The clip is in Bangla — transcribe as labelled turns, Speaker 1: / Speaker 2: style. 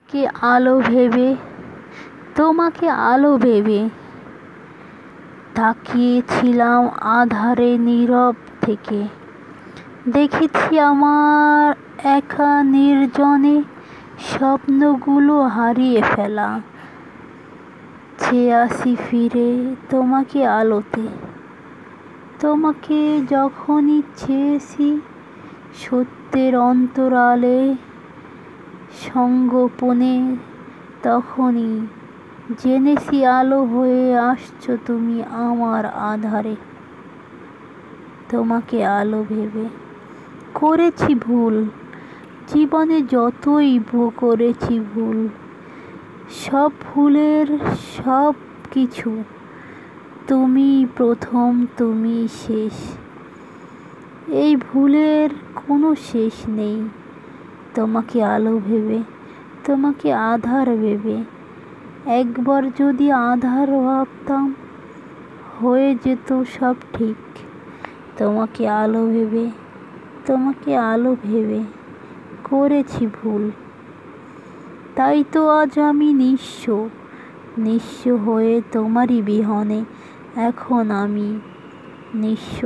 Speaker 1: কে আলো ভেবে, তোমাকে আলো ভেবে তাকিয়েছিলাম আঁধারে নীরব থেকে। দেখেছি আমার একা নির্জনে স্বপ্নগুলো হারিয়ে ফেলা। চেয়ে আসি ফিরে তোমাকে আলোতে, তোমাকে যখনই চেয়েছি সত্যের অন্তরালে সঙ্গোপনে, তখনই জেনেছি আলো হয়ে আসছো তুমি আমার আঁধারে। তোমাকে আলো ভেবে করেছি ভুল, জীবনে যতই করেছি ভুল, সব ভুলের সব কিছু তুমি প্রথম তুমি শেষ। এই ভুলের কোনো শেষ নেই। তোমাকে আলো ভেবে, তোমাকে আধার ভেবে, একবার যদি আধার ভাবতাম হয়ে যেত সব ঠিক। তোমাকে আলো ভেবে, তোমাকে আলো ভেবে করেছি ভুল। তাই তো আজ আমি নিঃস্ব, নিঃস্ব হয়ে তোমারই বিহনে এখন আমি নিঃস্ব।